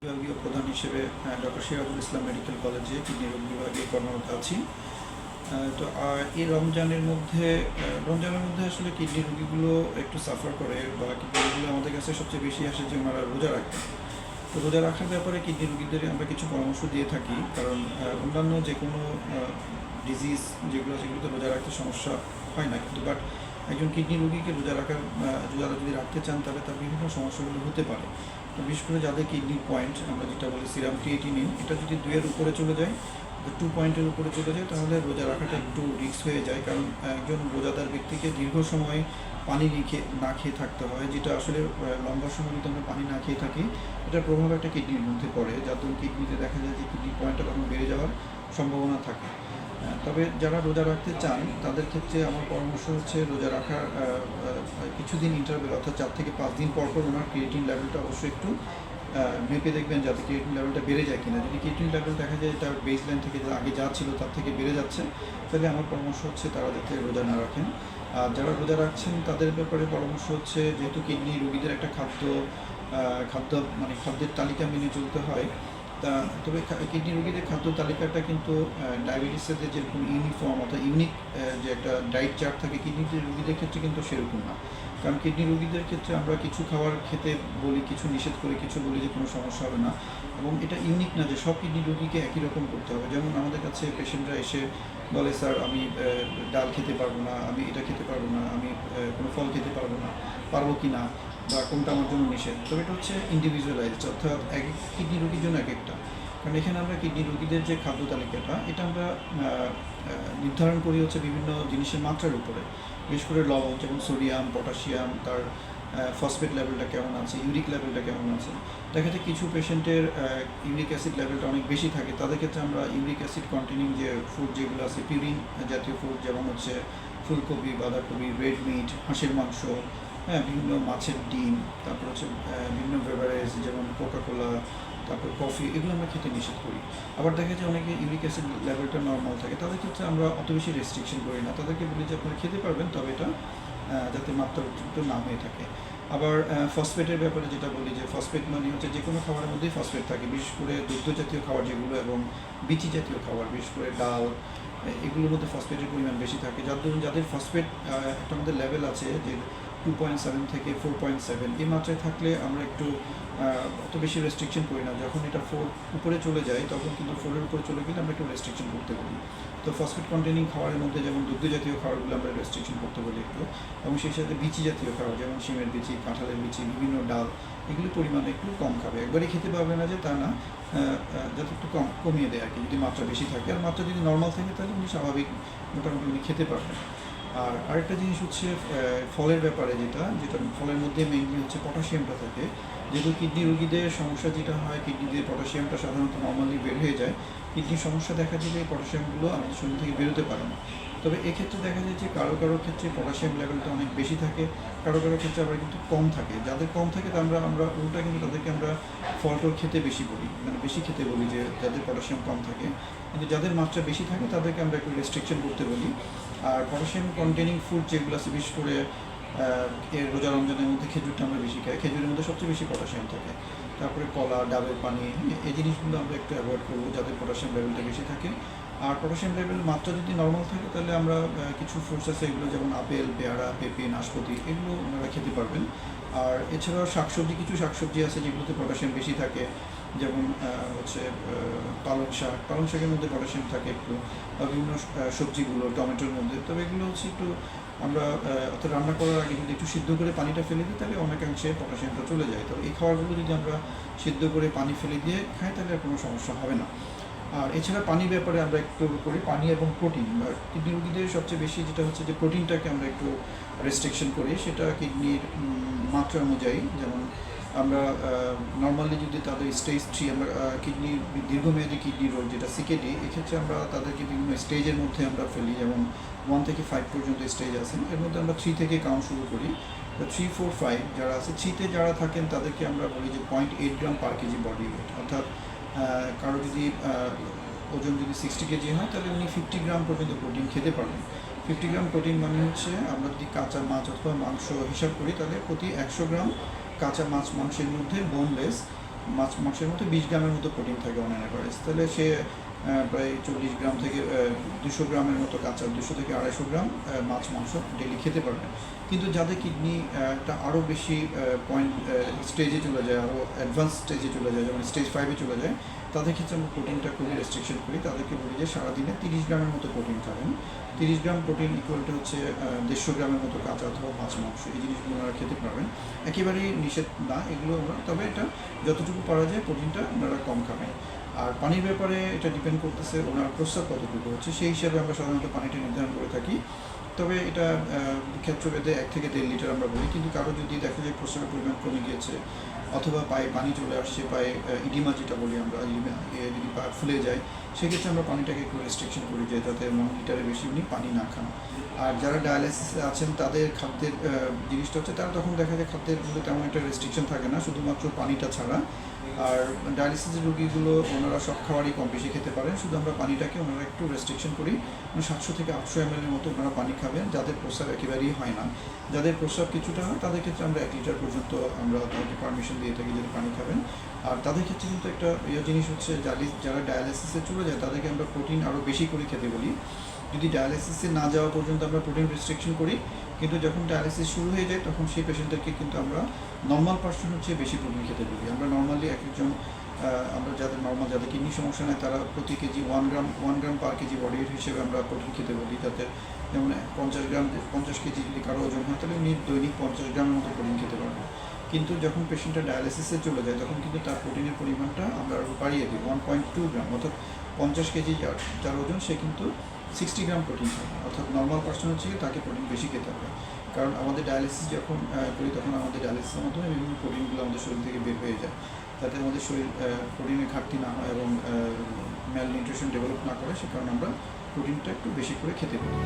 বিভাগীয় প্রধান হিসেবে ডক্টর সিরাজুল ইসলাম মেডিকেল কলেজে কিডনি রোগ বিভাগে কর্মরত আছি। তো এই রমজানের মধ্যে আসলে কিডনি রোগীগুলো একটু সাফার করে, বা কিডনি রোগীগুলো আমাদের কাছে সবচেয়ে বেশি আসে যে ওনারা রোজা রাখেন। তো রোজা রাখার ব্যাপারে কিডনি রোগীদের আমরা কিছু পরামর্শ দিয়ে থাকি, কারণ অন্যান্য যে কোনো ডিজিজ যেগুলোতে রোজা রাখতে সমস্যা হয় না, কিন্তু বাট একজন কিডনি রোগীকে রোজা যদি রাখতে চান তাহলে তার বিভিন্ন সমস্যাগুলো হতে পারে। তো বিশেষ করে যাদের কিডনি পয়েন্ট আমরা যেটা বলি সিরাম ক্রিয়েটিনিন, এটা যদি 2 এর উপরে চলে যায়, 2 পয়েন্টের উপরে চলে যায়, তাহলে রোজা রাখাটা একটু রিস্ক হয়ে যায়, কারণ একজন রোজাদার ব্যক্তিকে দীর্ঘ সময় পানি না খেয়ে থাকতে হয়, যেটা আসলে লম্বা সময় যদি আমরা পানি না খেয়ে থাকি, এটার প্রভাব একটা কিডনির মধ্যে পড়ে, যার দরুন কিডনিতে দেখা যায় যে কিডনি পয়েন্টটা তখন বেড়ে যাওয়ার সম্ভাবনা থাকে। তবে যারা রোজা রাখতে চান তাদের ক্ষেত্রে আমার পরামর্শ হচ্ছে রোজা রাখার কিছুদিন ইন্টারভেল, অর্থাৎ 4 থেকে 5 দিন পর ওনার ক্রিয়েটিন লেভেলটা অবশ্যই একটু মেপে দেখবেন যাতে ক্রিয়েটিন লেভেলটা বেড়ে যায় কিনা। যদি ক্রিয়েটিন লেভেল দেখা যায় তার বেস লাইন থেকে আগে যা ছিল তার থেকে বেড়ে যাচ্ছে, তাহলে আমার পরামর্শ হচ্ছে তারা যাতে রোজা না রাখেন। আর যারা রোজা রাখছেন তাদের ব্যাপারে পরামর্শ হচ্ছে, যেহেতু কিডনি রোগীদের একটা খাদ্যের তালিকা মেনে চলতে হয়, তবে কিডনি রোগীদের খাদ্য তালিকাটা কিন্তু ডায়াবেটিসের যেরকম ইউনিফর্ম অর্থাৎ ইউনিক যে একটা ডায়েট চার্ট থাকে, কিডনি রোগীদের ক্ষেত্রে কিন্তু সেরকম না। কারণ কিডনি রোগীদের ক্ষেত্রে আমরা কিছু খাবার খেতে বলি, কিছু নিষেধ করি, কিছু বলি যে কোনো সমস্যা হবে না, এবং এটা ইউনিক না যে সব কিডনি রোগীকে একই রকম করতে হবে। যেমন আমাদের কাছে পেশেন্টরা এসে বলে, স্যার আমি ডাল খেতে পারবো না, আমি এটা খেতে পারবো না, আমি কোনো ফল খেতে পারবো কি না, বা কোনটা আমার জন্য নিষেধ। তবে এটা হচ্ছে ইন্ডিভিজুয়ালাইজড, অর্থাৎ এক এক কিডনি রোগীর জন্য এক একটা। কারণ এখানে আমরা কিডনি রোগীদের যে খাদ্য তালিকাটা, এটা আমরা নির্ধারণ করি হচ্ছে বিভিন্ন জিনিসের মাত্রার উপরে, বিশেষ করে লবণ, যেমন সোডিয়াম, পটাশিয়াম, তার ফসফেট লেভেলটা কেমন আছে, ইউরিক লেভেলটা কেমন আছে। দেখা যায় কিছু পেশেন্টের ইউরিক অ্যাসিড লেভেলটা অনেক বেশি থাকে, তাদের ক্ষেত্রে আমরা ইউরিক অ্যাসিড কন্টেনিং যে ফুড যেগুলো আছে, পিউরিন জাতীয় ফুড, যেমন হচ্ছে ফুলকপি, বাঁধাকপি, রেড মিট, হাঁসের মাংস, বিভিন্ন মাছের ডিম, তারপর হচ্ছে বিভিন্ন বেভারেজ যেমন কোকাকোলা, তারপর কফি, এগুলো আমরা খেতে নিষেধ করি। আবার দেখা যায় অনেকে ইউরিক অ্যাসিড লেভেলটা নর্মাল থাকে, তাদের ক্ষেত্রে আমরা অত বেশি রেস্ট্রিকশন করি না, তাদেরকে বলি যে আপনারা খেতে পারবেন, তবে এটা যাতে মাত্রা অতিরিক্ত না হয়ে থাকে। আবার ফসফেটের ব্যাপারে যেটা বলি, যে ফসফেট মানে হচ্ছে যে কোনো খাবারের মধ্যেই ফসফেট থাকে, বিশেষ করে দুগ্ধ জাতীয় খাবার যেগুলো এবং বীচি জাতীয় খাবার, বিশেষ করে ডাল, এগুলোর মধ্যে ফসফেটের পরিমাণ বেশি থাকে, যার ধরুন যাদের ফসফেট একটা আমাদের লেভেল আছে যে 2.7 থেকে 4.7, এই মাত্রায় থাকলে আমরা একটু অত বেশি রেস্ট্রিকশন করি না। যখন এটা 4 উপরে চলে যায়, তখন কিন্তু 4-এর উপরে চলে গেলে আমরা একটু রেস্ট্রিকশন করতে বলি। তো ফসফেট কন্টেনিং খাবারের মধ্যে যেমন দুগ্ধ জাতীয় খাবারগুলো আমরা রেস্ট্রিকশন করতে বলি একটু, এবং সেই সাথে বীচি জাতীয় খাবার যেমন শিমের বিচি, কাঁঠালের বিচি, বিভিন্ন ডাল, এগুলো পরিমাণে একটু কম খাবে। একবারই খেতে পারবে না যে তা না, যাতে একটু কমিয়ে দেয় আর কি, যদি মাত্রা বেশি থাকে। আর মাত্রা যদি নর্মাল থাকে তাহলে উনি স্বাভাবিক মোটামুটি উনি খেতে পারবেন। আর আরেকটা জিনিস হচ্ছে ফলের ব্যাপারে, যেটা ফলের মধ্যে মেইনলি হচ্ছে পটাশিয়ামটা থাকে। যেহেতু কিডনি রোগীদের সমস্যা যেটা হয়, কিডনিতে পটাশিয়ামটা সাধারণত নর্মালি বের হয়ে যায়, কিডনির সমস্যা দেখা দিলে এই পটাশিয়ামগুলো আমাদের শরীর থেকে বেরোতে পারে না। তবে এক্ষেত্রে দেখা যায় যে কারো ক্ষেত্রে পটাশিয়াম লেভেলটা অনেক বেশি থাকে, কারো ক্ষেত্রে আবার কিন্তু কম থাকে। যাদের কম থাকে আমরা উল্টা কিন্তু তাদেরকে আমরা ফল টল খেতে বেশি বলি, মানে বেশি খেতে বলি, যে যাদের পটাশিয়াম কম থাকে। কিন্তু যাদের মাত্রা বেশি থাকে তাদেরকে আমরা একটু রেস্ট্রিকশন করতে বলি। আর পটাশিয়াম কন্টেনিং ফুড যেগুলো আছে, বিশেষ করে এর রোজা রমজানের মধ্যে খেজুরটা আমরা বেশি খাই, খেজুরের মধ্যে সবচেয়ে বেশি পটাশিয়াম থাকে। তারপরে কলা, ডাবের পানি, এই জিনিসগুলো আমরা একটু অ্যাভয়েড করবো যাদের পটাশিয়াম লেভেলটা বেশি থাকে। আর পটাশিয়াম লেভেল মাত্রা যদি নর্মাল থাকে, তাহলে আমরা কিছু ফ্রুটস আছে এগুলো, যেমন আপেল, পেয়ারা, পেঁপে, নাশপাতি, এগুলো ওনারা খেতে পারবেন। আর এছাড়াও কিছু শাকসবজি আছে যেগুলোতে পটাশিয়াম বেশি থাকে, যেমন হচ্ছে পালং শাকের মধ্যে পটাশিয়াম থাকে একটু, বিভিন্ন সবজিগুলো, টমেটোর মধ্যে। তবে এগুলো হচ্ছে একটু আমরা অর্থাৎ রান্না করার আগে যদি একটু সিদ্ধ করে পানিটা ফেলে দিই, তাহলে অনেকাংশে পটাশিয়ামটা চলে যায়। তো এই খাবারগুলো যদি আমরা সিদ্ধ করে পানি ফেলে দিয়ে খাই, তাহলে আর কোনো সমস্যা হবে না। আর এছাড়া পানির ব্যাপারে আমরা একটু করি, পানি এবং প্রোটিন। কিডনি রোগীদের সবচেয়ে বেশি যেটা হচ্ছে যে প্রোটিনটাকে আমরা একটু রেস্ট্রিকশন করি, সেটা কিডনির মাত্রা অনুযায়ী। যেমন আমরা নর্মালি যদি তাদের স্টেজ 3, আমরা কিডনি দীর্ঘমেয়াদী কিডনি রোগ যেটা সিকেডি, এক্ষেত্রে আমরা তাদেরকে বিভিন্ন স্টেজের মধ্যে আমরা ফেলি, যেমন 1 থেকে 5 পর্যন্ত স্টেজ আছে, এর মধ্যে আমরা 3 থেকে কাউন্ট শুরু করি। 3, 4, 5 যারা আছে, 3-তে যারা থাকেন তাদেরকে আমরা বলি যে 0.8 গ্রাম পার কেজি বডি ওয়েট, অর্থাৎ কারো যদি ওজন যদি 60 কেজি হয়, তাহলে উনি 50 গ্রাম পর্যন্ত প্রোটিন খেতে পারবেন। 50 গ্রাম প্রোটিন মানে হচ্ছে, আমরা যদি কাঁচা মাছ অথবা মাংস হিসাব করি, তাহলে প্রতি 100 গ্রাম কাঁচা মাংসের মধ্যে বোনলেস মাংসের মধ্যে 20 গ্রামের মতো প্রোটিন থাকে অন অ্যাভারেজ, তাহলে সে প্রায় 40 গ্রাম থেকে 200 গ্রামের মতো কাঁচা 200 থেকে 250 গ্রাম মাংস ডেলি খেতে পারবেন। কিন্তু যাদের কিডনিটা আরও বেশি পয়েন্ট স্টেজে চলে যায়, আরও অ্যাডভান্স স্টেজে চলে যায়, যেমন স্টেজ 5-এ চলে যায়, তাদের ক্ষেত্রে আমরা প্রোটিনটা খুবই রেস্ট্রিকশন করি। তাদেরকে বলি যে সারাদিনে 30 গ্রামের মতো প্রোটিন খাবেন। 30 গ্রাম প্রোটিন ইকুয়ালটা হচ্ছে 150 গ্রামের মতো কাঁচা অথবা মাংস, এই জিনিসগুলো ওনারা খেতে পারবেন। একেবারেই নিষেধ না এগুলো আমরা, তবে এটা যতটুকু পারা যায় প্রোটিনটা ওনারা কম খাবেন। আর পানির ব্যাপারে এটা ডিপেন্ড করতেছে ওনার প্রস্রাব কতটুকু হচ্ছে, সেই হিসাবে আমরা সাধারণত পানিটা নির্ধারণ করে থাকি। তবে এটা ক্ষেত্রভেদে 1 থেকে 1.5 লিটার আমরা বলি। কিন্তু কারো যদি দেখা যায় প্রস্রাবের পরিমাণ কমে গিয়েছে অথবা পায়ে পানি চলে আসছে, পায়ে ইডিমা যেটা বলি আমরা, যদি পা ফুলে যায়, সেক্ষেত্রে আমরা পানিটাকে একটু রেস্ট্রিকশন করি যে যাতে 1 লিটারের বেশি উনি পানি না খান। আর যারা ডায়ালিসিসে আছেন তাদের খাদ্যের জিনিসটা হচ্ছে, তারা তখন দেখা যায় খাদ্যের মধ্যে তেমন একটা রেস্ট্রিকশন থাকে না, শুধুমাত্র পানিটা ছাড়া। আর ডায়ালিসিসের রোগীগুলো ওনারা সব খাবারই কম বেশি খেতে পারেন, শুধু আমরা পানিটাকে ওনারা একটু রেস্ট্রিকশন করি। 700 থেকে 800 ml এর মতো ওনারা পানি খাবেন, যাদের প্রস্রাব একেবারেই হয় না। যাদের প্রস্রাব কিছুটা হয় তাদের ক্ষেত্রে আমরা 1 লিটার পর্যন্ত আমরা তাদেরকে পারমিশন দিয়ে থাকি যদি পানি খাবেন। আর তাদের ক্ষেত্রে কিন্তু একটা জিনিস হচ্ছে, যারা ডায়ালিসিসে চলে যায় তাদেরকে আমরা প্রোটিন আরও বেশি করে খেতে বলি। যদি ডায়ালিসিসে না যাওয়া পর্যন্ত আমরা প্রোটিন রেস্ট্রিকশন করি, কিন্তু যখন ডায়ালিসিস শুরু হয়ে যায় তখন সেই পেশেন্টদেরকে কিন্তু আমরা নর্মাল পার্সন হচ্ছে বেশি প্রোটিন খেতে বলি। আমরা নর্মালি একজন আমরা যাদের কিডনি সমস্যা নেয় তারা প্রতি কেজি 1 গ্রাম পার কেজি বডি ওয়েট হিসেবে আমরা প্রোটিন খেতে বলি। তাতে যেমন 50 কেজি যদি কারো ওজন হয় তাহলে উনি দৈনিক 50 গ্রামের মতো প্রোটিন খেতে পারবেন। কিন্তু যখন পেশেন্টটা ডায়ালিসিসে চলে যায় তখন কিন্তু তার প্রোটিনের পরিমাণটা আমরা আরও বাড়িয়ে দিই 1.2 গ্রাম, অর্থাৎ 50 কেজি যার ওজন সে কিন্তু 60 গ্রাম প্রোটিন খাবে। অর্থাৎ নর্মাল পার্সন হচ্ছে তাকে প্রোটিন বেশি খেতে হবে, কারণ আমাদের ডায়ালিসিস যখন করি তখন আমাদের ডায়ালিসিসের মাধ্যমে বিভিন্ন প্রোটিনগুলো আমাদের শরীর থেকে বের হয়ে যায়, যাতে আমাদের শরীর প্রোটিনের ঘাটতি না হয় এবং ম্যাল নিউট্রিশন ডেভেলপ না করে, সে কারণে আমরা প্রোটিনটা একটু বেশি করে খেতে পারি।